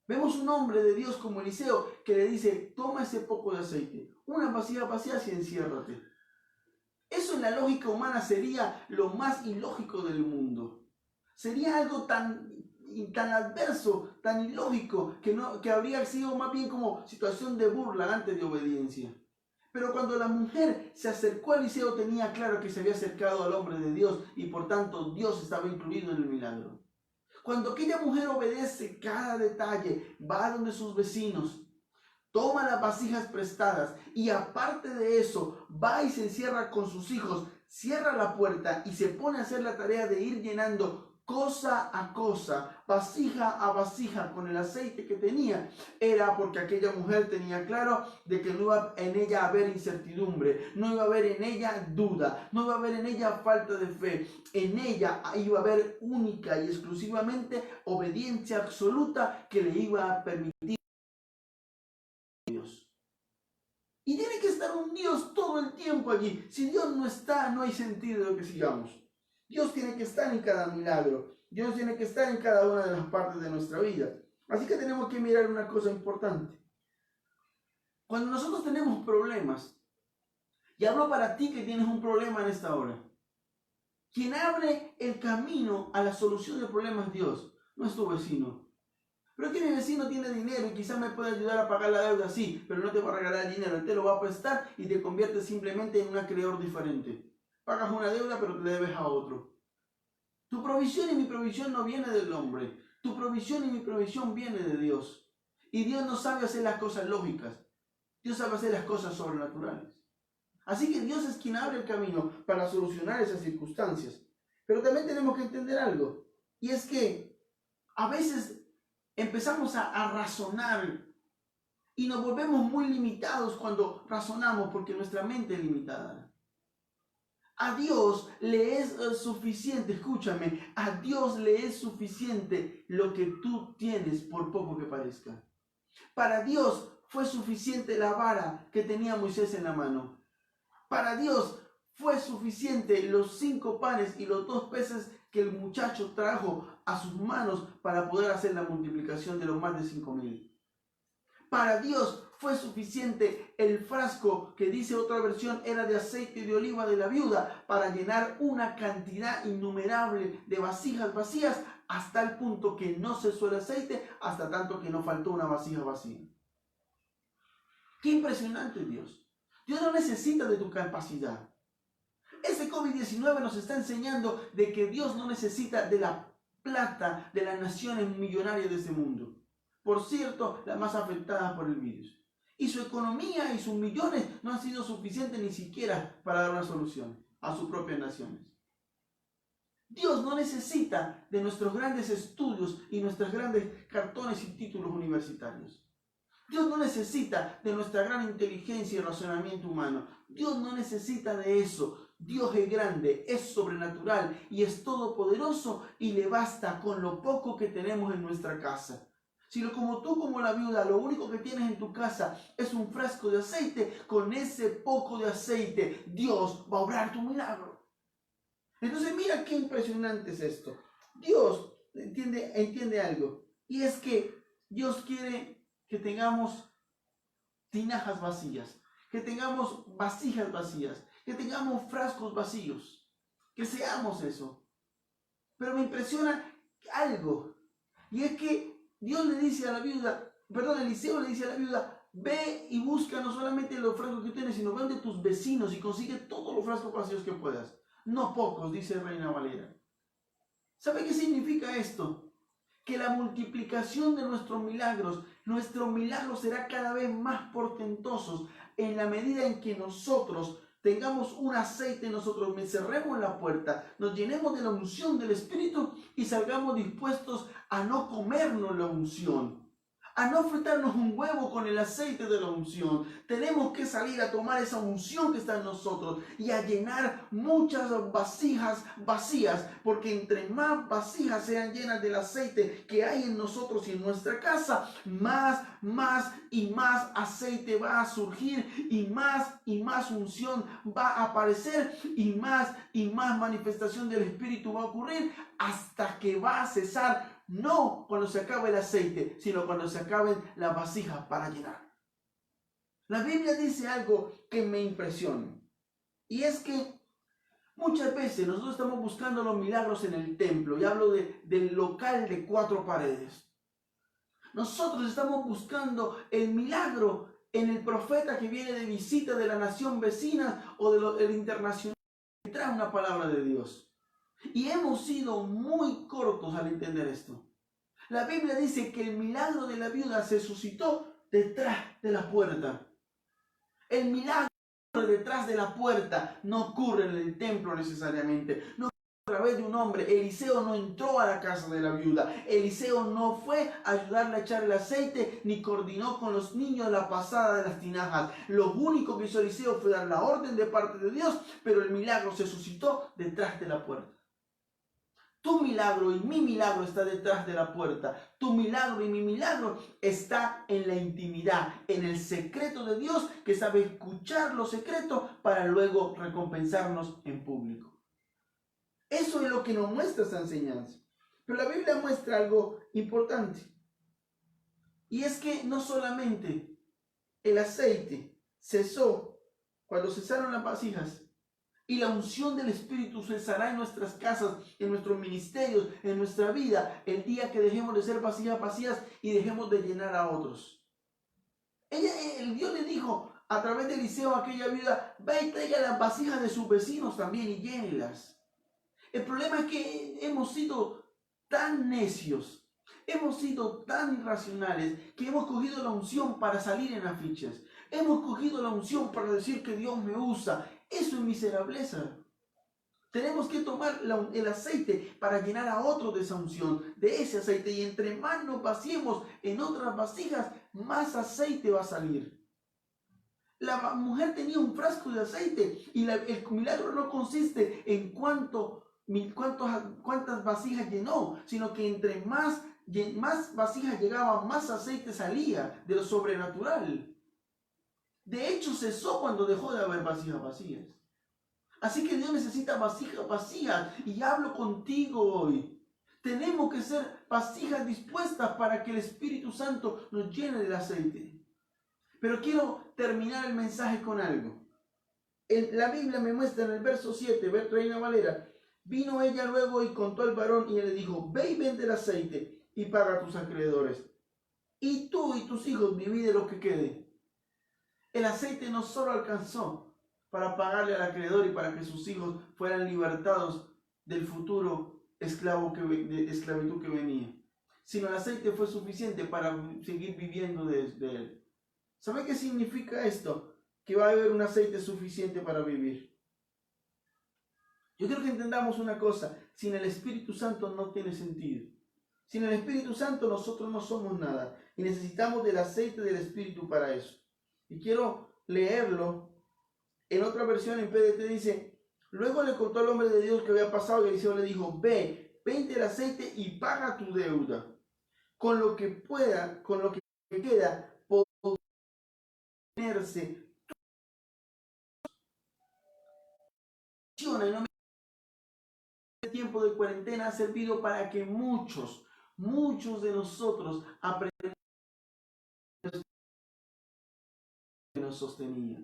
Vemos un hombre de Dios como Eliseo que le dice, toma ese poco de aceite, una vasija vacía y enciérrate. Eso en la lógica humana sería lo más ilógico del mundo. Sería algo tan adverso, tan ilógico, que habría sido más bien como situación de burla antes de obediencia. Pero cuando la mujer se acercó a Eliseo tenía claro que se había acercado al hombre de Dios y por tanto Dios estaba incluido en el milagro. Cuando aquella mujer obedece cada detalle, va donde sus vecinos, toma las vasijas prestadas y aparte de eso, va y se encierra con sus hijos, cierra la puerta y se pone a hacer la tarea de ir llenando cosa a cosa, vasija a vasija con el aceite que tenía, era porque aquella mujer tenía claro de que no iba en ella a haber incertidumbre, no iba a haber en ella duda, no iba a haber en ella falta de fe, en ella iba a haber única y exclusivamente obediencia absoluta que le iba a permitir a Dios. Y tiene que estar un Dios todo el tiempo allí. Si Dios no está, no hay sentido de que sigamos. Dios tiene que estar en cada milagro. Dios tiene que estar en cada una de las partes de nuestra vida. Así que tenemos que mirar una cosa importante. Cuando nosotros tenemos problemas, y hablo para ti que tienes un problema en esta hora, quien abre el camino a la solución del problema es Dios, no es tu vecino. Pero es que mi vecino tiene dinero y quizás me puede ayudar a pagar la deuda, sí, pero no te va a regalar el dinero, él te lo va a prestar y te conviertes simplemente en un acreedor diferente. Pagas una deuda pero te debes a otro. Tu provisión y mi provisión no viene del hombre. Tu provisión y mi provisión viene de Dios. Y Dios no sabe hacer las cosas lógicas. Dios sabe hacer las cosas sobrenaturales. Así que Dios es quien abre el camino para solucionar esas circunstancias. Pero también tenemos que entender algo. Y es que a veces empezamos a razonar y nos volvemos muy limitados cuando razonamos porque nuestra mente es limitada. A Dios le es suficiente, escúchame, a Dios le es suficiente lo que tú tienes por poco que parezca. Para Dios fue suficiente la vara que tenía Moisés en la mano. Para Dios fue suficiente los 5 panes y los 2 peces que el muchacho trajo a sus manos para poder hacer la multiplicación de los más de 5,000. Para Dios fue suficiente el frasco que dice otra versión era de aceite de oliva de la viuda para llenar una cantidad innumerable de vasijas vacías hasta el punto que no cesó el aceite, hasta tanto que no faltó una vasija vacía. Qué impresionante Dios. Dios no necesita de tu capacidad. Ese COVID-19 nos está enseñando de que Dios no necesita de la plata de las naciones millonarias de este mundo. Por cierto, las más afectadas por el virus. Y su economía y sus millones no han sido suficientes ni siquiera para dar una solución a sus propias naciones. Dios no necesita de nuestros grandes estudios y nuestros grandes cartones y títulos universitarios. Dios no necesita de nuestra gran inteligencia y razonamiento humano. Dios no necesita de eso. Dios es grande, es sobrenatural y es todopoderoso y le basta con lo poco que tenemos en nuestra casa. Si como tú como la viuda, lo único que tienes en tu casa es un frasco de aceite, con ese poco de aceite Dios va a obrar tu milagro. Entonces mira qué impresionante es esto. Dios entiende algo, y es que Dios quiere que tengamos tinajas vacías, que tengamos vasijas vacías, que tengamos frascos vacíos, que seamos eso. Pero me impresiona algo, y es que Dios le dice a la viuda, Eliseo le dice a la viuda, ve y busca no solamente los frascos que tienes, sino ve de tus vecinos y consigue todos los frascos vacíos que puedas. No pocos, dice Reina Valera. ¿Sabe qué significa esto? Que la multiplicación de nuestros milagros será cada vez más portentosos en la medida en que nosotros tengamos un aceite, nosotros cerremos la puerta, nos llenemos de la unción del Espíritu y salgamos dispuestos a no comernos la unción, a no fritarnos un huevo con el aceite de la unción. Tenemos que salir a tomar esa unción que está en nosotros y a llenar muchas vasijas vacías, porque entre más vasijas sean llenas del aceite que hay en nosotros y en nuestra casa, más y más aceite va a surgir y más unción va a aparecer y más manifestación del Espíritu va a ocurrir hasta que va a cesar. No cuando se acabe el aceite, sino cuando se acaben las vasijas para llenar. La Biblia dice algo que me impresiona. Y es que muchas veces nosotros estamos buscando los milagros en el templo. Y hablo del local de 4 paredes. Nosotros estamos buscando el milagro en el profeta que viene de visita de la nación vecina o del internacional que trae una palabra de Dios. Y hemos sido muy cortos al entender esto. La Biblia dice que el milagro de la viuda se suscitó detrás de la puerta. El milagro detrás de la puerta no ocurre en el templo necesariamente. No ocurre a través de un hombre. Eliseo no entró a la casa de la viuda. Eliseo no fue a ayudarle a echar el aceite ni coordinó con los niños la pasada de las tinajas. Lo único que hizo Eliseo fue dar la orden de parte de Dios, pero el milagro se suscitó detrás de la puerta. Tu milagro y mi milagro está detrás de la puerta. Tu milagro y mi milagro está en la intimidad, en el secreto de Dios que sabe escuchar lo secreto para luego recompensarnos en público. Eso es lo que nos muestra esta enseñanza. Pero la Biblia muestra algo importante. Y es que no solamente el aceite cesó cuando cesaron las vasijas, y la unción del Espíritu cesará en nuestras casas, en nuestros ministerios, en nuestra vida, el día que dejemos de ser vasijas vacías y dejemos de llenar a otros. Dios le dijo a través de Eliseo a aquella viuda, ve y traiga las vasijas de sus vecinos también y llénelas. El problema es que hemos sido tan necios, hemos sido tan irracionales, que hemos cogido la unción para salir en afiches. Hemos cogido la unción para decir que Dios me usa. Eso es miserableza. Tenemos que tomar el aceite para llenar a otro de esa unción, de ese aceite. Y entre más nos vaciemos en otras vasijas, más aceite va a salir. La mujer tenía un frasco de aceite y el milagro no consiste en cuántas vasijas llenó, sino que entre más vasijas llegaba, más aceite salía de lo sobrenatural. De hecho, cesó cuando dejó de haber vasijas vacías. Así que Dios necesita vasijas vacías. Y hablo contigo hoy. Tenemos que ser vasijas dispuestas para que el Espíritu Santo nos llene del aceite. Pero quiero terminar el mensaje con algo. La Biblia me muestra en el verso 7, Reina Valera, Vino ella luego y contó al varón y él le dijo, ve y vende el aceite y paga a tus acreedores. Y tú y tus hijos vivid de lo que quede. El aceite no solo alcanzó para pagarle al acreedor y para que sus hijos fueran libertados del futuro de esclavitud que venía, sino el aceite fue suficiente para seguir viviendo de él. ¿Sabe qué significa esto? Que va a haber un aceite suficiente para vivir. Yo quiero que entendamos una cosa, sin el Espíritu Santo no tiene sentido. Sin el Espíritu Santo nosotros no somos nada y necesitamos del aceite del Espíritu para eso. Y quiero leerlo. En otra versión, en PDT dice, luego le contó al hombre de Dios que había pasado y Eliseo le dijo, ve, vende el aceite y paga tu deuda. Con lo que queda, podrá tenerse. El tiempo de cuarentena ha servido para que muchos de nosotros aprendamos que nos sostenía.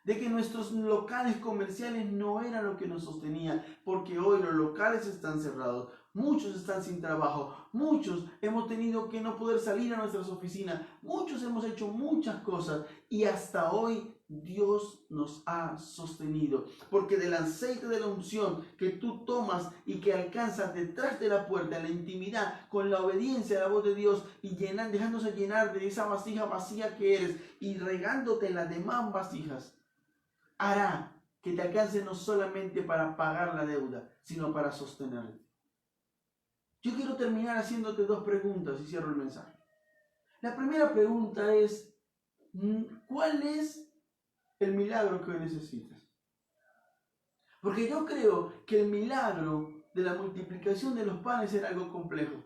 De que nuestros locales comerciales no eran lo que nos sostenía, porque hoy los locales están cerrados, muchos están sin trabajo, muchos hemos tenido que no poder salir a nuestras oficinas, muchos hemos hecho muchas cosas y hasta hoy Dios nos ha sostenido, porque del aceite de la unción que tú tomas y que alcanzas detrás de la puerta, en la intimidad, con la obediencia a la voz de Dios y dejándose llenar de esa vasija vacía que eres y regándote en las demás vasijas, hará que te alcance no solamente para pagar la deuda, sino para sostenerte. Yo quiero terminar haciéndote dos preguntas y cierro el mensaje. La primera pregunta es, ¿cuál es el milagro que hoy necesitas? Porque yo creo que el milagro de la multiplicación de los panes era algo complejo.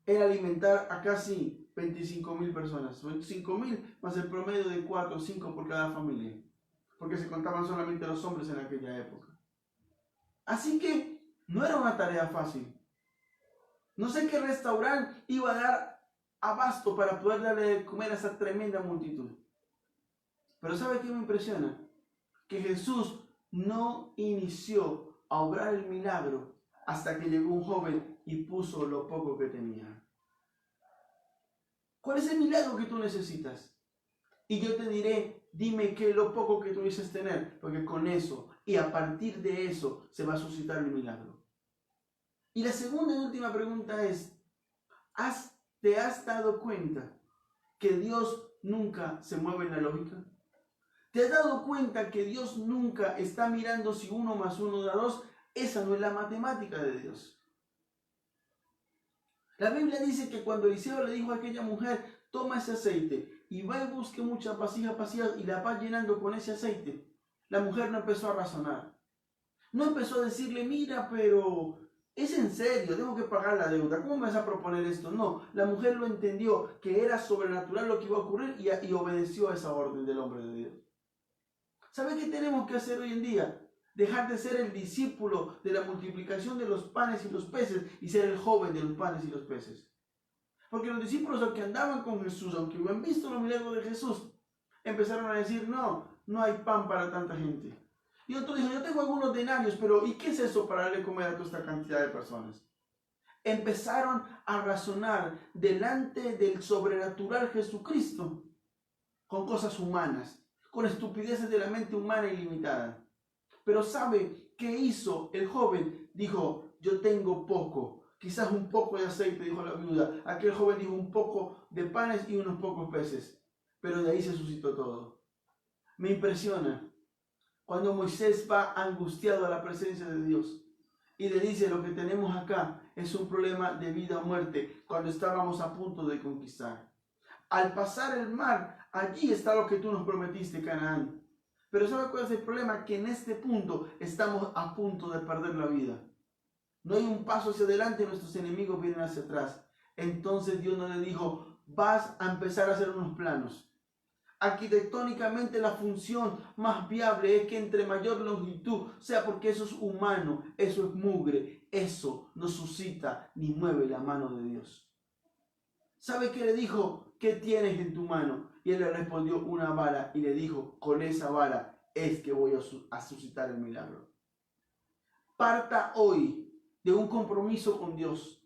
Era alimentar a casi 25.000 personas, 25.000 más el promedio de 4 o 5 por cada familia, porque se contaban solamente los hombres en aquella época. Así que no era una tarea fácil. No sé qué restaurante iba a dar abasto para poder darle de comer a esa tremenda multitud. Pero ¿sabe qué me impresiona? Que Jesús no inició a obrar el milagro hasta que llegó un joven y puso lo poco que tenía. ¿Cuál es el milagro que tú necesitas? Y yo te diré, dime qué es lo poco que tú dices tener, porque con eso y a partir de eso se va a suscitar el milagro. Y la segunda y última pregunta es, ¿te has dado cuenta que Dios nunca se mueve en la lógica? ¿Te has dado cuenta que Dios nunca está mirando si 1 más 1 da 2? Esa no es la matemática de Dios. La Biblia dice que cuando Eliseo le dijo a aquella mujer, toma ese aceite y va y busque muchas vasijas vacías y la va llenando con ese aceite, la mujer no empezó a razonar. No empezó a decirle, mira, pero ¿es en serio? Tengo que pagar la deuda. ¿Cómo me vas a proponer esto? No, la mujer lo entendió, que era sobrenatural lo que iba a ocurrir y obedeció a esa orden del hombre de Dios. ¿Sabe qué tenemos que hacer hoy en día? Dejar de ser el discípulo de la multiplicación de los panes y los peces y ser el joven de los panes y los peces. Porque los discípulos, aunque andaban con Jesús, aunque habían visto los milagros de Jesús, empezaron a decir, no hay pan para tanta gente. Y otro dijo, yo tengo algunos denarios, pero ¿y qué es eso para darle comer a toda esta cantidad de personas? Empezaron a razonar delante del sobrenatural Jesucristo con cosas humanas, con estupideces de la mente humana ilimitada. Pero ¿sabe qué hizo el joven? Dijo, yo tengo poco, quizás un poco de aceite, dijo la viuda. Aquel joven dijo un poco de panes y unos pocos peces. Pero de ahí se suscitó todo. Me impresiona cuando Moisés va angustiado a la presencia de Dios y le dice, lo que tenemos acá es un problema de vida o muerte, cuando estábamos a punto de conquistar. Al pasar el mar, allí está lo que tú nos prometiste, Canaán. Pero ¿sabe cuál es el problema? Que en este punto estamos a punto de perder la vida. No hay un paso hacia adelante, nuestros enemigos vienen hacia atrás. Entonces Dios no le dijo, vas a empezar a hacer unos planos. Arquitectónicamente la función más viable es que entre mayor longitud sea, porque eso es humano, eso es mugre, eso no suscita ni mueve la mano de Dios. ¿Sabe qué le dijo? ¿Qué tienes en tu mano? Y él le respondió, una vara, y le dijo, con esa vara es que voy a suscitar el milagro. Parta hoy de un compromiso con Dios.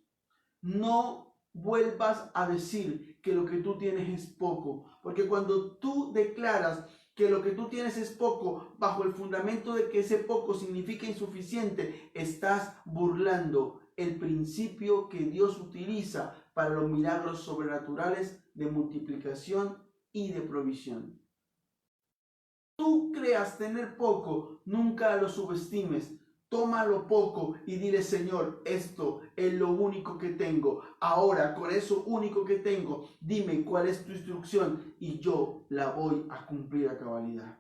No vuelvas a decir que lo que tú tienes es poco, porque cuando tú declaras que lo que tú tienes es poco, bajo el fundamento de que ese poco significa insuficiente, estás burlando el principio que Dios utiliza para los milagros sobrenaturales de multiplicación y de provisión. Tú creas tener poco, nunca lo subestimes. Toma lo poco y dile, Señor, esto es lo único que tengo. Ahora, con eso único que tengo, dime cuál es tu instrucción y yo la voy a cumplir a cabalidad.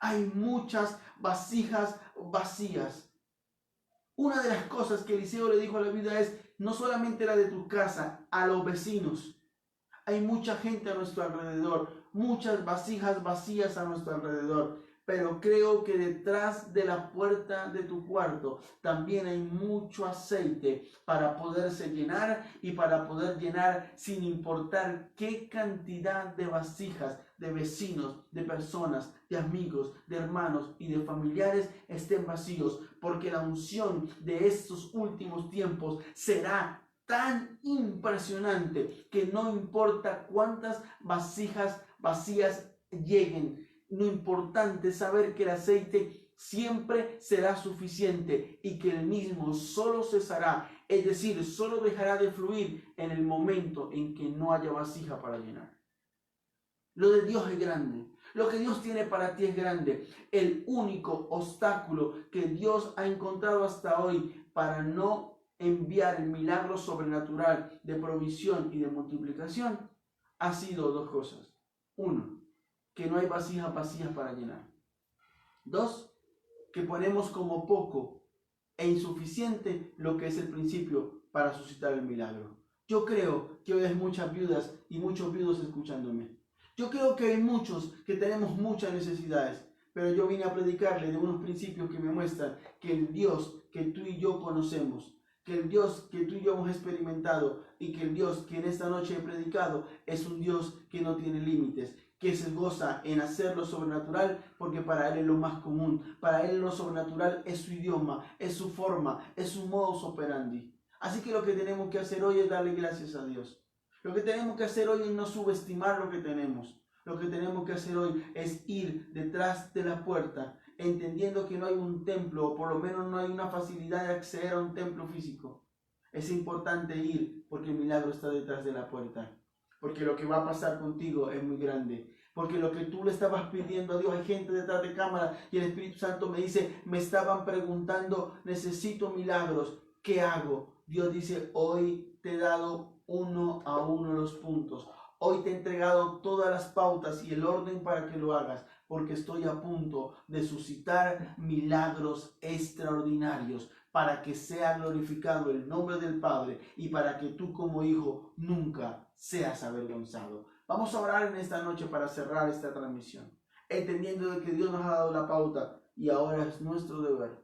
Hay muchas vasijas vacías. Una de las cosas que Eliseo le dijo a la viuda es, no solamente la de tu casa, a los vecinos. Hay mucha gente a nuestro alrededor, muchas vasijas vacías a nuestro alrededor. Pero creo que detrás de la puerta de tu cuarto también hay mucho aceite para poderse llenar y para poder llenar sin importar qué cantidad de vasijas, de vecinos, de personas, de amigos, de hermanos y de familiares estén vacíos. Porque la unción de estos últimos tiempos será tan impresionante que no importa cuántas vasijas vacías lleguen. Lo importante es saber que el aceite siempre será suficiente y que el mismo solo cesará, es decir, solo dejará de fluir en el momento en que no haya vasija para llenar. Lo de Dios es grande. Lo que Dios tiene para ti es grande. El único obstáculo que Dios ha encontrado hasta hoy para no enviar el milagro sobrenatural de provisión y de multiplicación ha sido dos cosas. Uno, que no hay vasijas vacías para llenar. Dos, que ponemos como poco e insuficiente lo que es el principio para suscitar el milagro. Yo creo que hoy hay muchas viudas y muchos viudos escuchándome. Yo creo que hay muchos que tenemos muchas necesidades, pero yo vine a predicarle de unos principios que me muestran que el Dios que tú y yo conocemos, que el Dios que tú y yo hemos experimentado y que el Dios que en esta noche he predicado es un Dios que no tiene límites, que se goza en hacer lo sobrenatural porque para Él es lo más común. Para Él lo sobrenatural es su idioma, es su forma, es su modus operandi. Así que lo que tenemos que hacer hoy es darle gracias a Dios. Lo que tenemos que hacer hoy es no subestimar lo que tenemos. Lo que tenemos que hacer hoy es ir detrás de la puerta, entendiendo que no hay un templo, o por lo menos no hay una facilidad de acceder a un templo físico. Es importante ir porque el milagro está detrás de la puerta. Porque lo que va a pasar contigo es muy grande. Porque lo que tú le estabas pidiendo a Dios, hay gente detrás de cámara y el Espíritu Santo me dice, me estaban preguntando, necesito milagros, ¿qué hago? Dios dice, hoy te he dado uno a uno los puntos. Hoy te he entregado todas las pautas y el orden para que lo hagas, porque estoy a punto de suscitar milagros extraordinarios para que sea glorificado el nombre del Padre y para que tú como hijo nunca seas avergonzado. Vamos a orar en esta noche para cerrar esta transmisión, entendiendo de que Dios nos ha dado la pauta y ahora es nuestro deber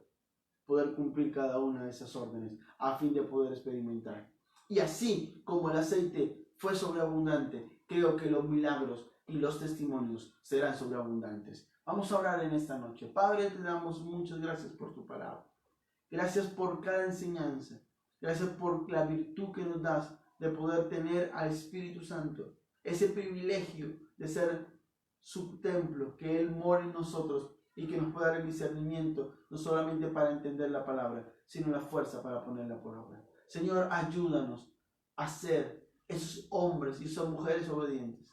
poder cumplir cada una de esas órdenes a fin de poder experimentar. Y así como el aceite fue sobreabundante, creo que los milagros y los testimonios serán sobreabundantes. Vamos a orar en esta noche. Padre, te damos muchas gracias por tu palabra. Gracias por cada enseñanza. Gracias por la virtud que nos das de poder tener al Espíritu Santo. Ese privilegio de ser su templo, que Él mora en nosotros y que nos pueda dar el discernimiento, no solamente para entender la palabra, sino la fuerza para ponerla por obra. Señor, ayúdanos a ser esos hombres y esas mujeres obedientes.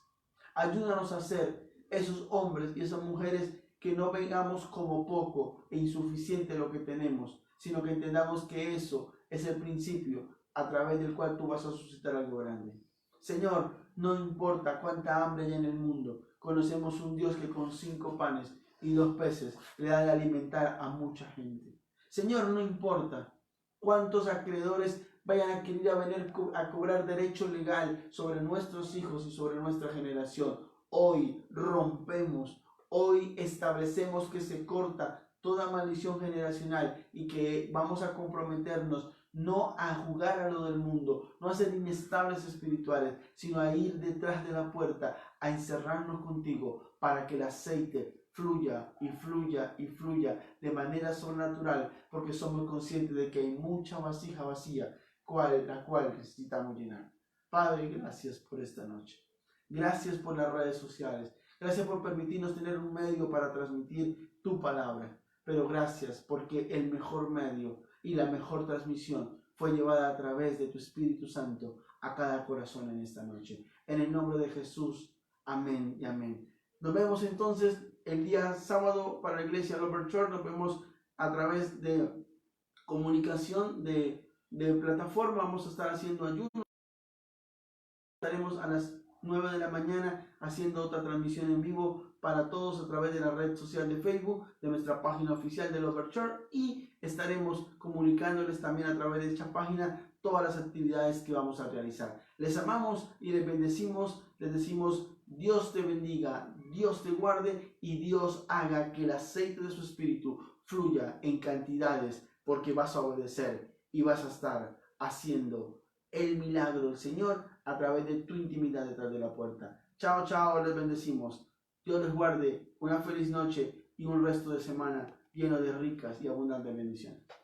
Ayúdanos a ser esos hombres y esas mujeres que no vengamos como poco e insuficiente lo que tenemos, sino que entendamos que eso es el principio a través del cual tú vas a suscitar algo grande. Señor, no importa cuánta hambre hay en el mundo, conocemos un Dios que con 5 panes y 2 peces le da de alimentar a mucha gente. Señor, no importa cuántos acreedores vayan a querer venir a cobrar derecho legal sobre nuestros hijos y sobre nuestra generación. Hoy rompemos, hoy establecemos que se corta toda maldición generacional y que vamos a comprometernos no a jugar a lo del mundo, no a ser inestables espirituales, sino a ir detrás de la puerta, a encerrarnos contigo para que el aceite fluya y fluya y fluya de manera sobrenatural, porque somos conscientes de que hay mucha vasija vacía, la cual necesitamos llenar. Padre, gracias por esta noche. Gracias por las redes sociales. Gracias por permitirnos tener un medio para transmitir tu palabra. Pero gracias porque el mejor medio y la mejor transmisión fue llevada a través de tu Espíritu Santo a cada corazón en esta noche. En el nombre de Jesús. Amén y amén. Nos vemos entonces el día sábado para la iglesia Lover Church. Nos vemos a través de comunicación de plataforma. Vamos a estar haciendo ayuno. Estaremos a las 9 de la mañana haciendo otra transmisión en vivo para todos a través de la red social de Facebook, de nuestra página oficial de Lover Church, y estaremos comunicándoles también a través de esta página todas las actividades que vamos a realizar. Les amamos y les bendecimos, les decimos Dios te bendiga, Dios te guarde y Dios haga que el aceite de su espíritu fluya en cantidades, porque vas a obedecer y vas a estar haciendo el milagro del Señor a través de tu intimidad detrás de la puerta. Chao, chao, les bendecimos. Dios les guarde, una feliz noche y un resto de semana lleno de ricas y abundantes bendiciones.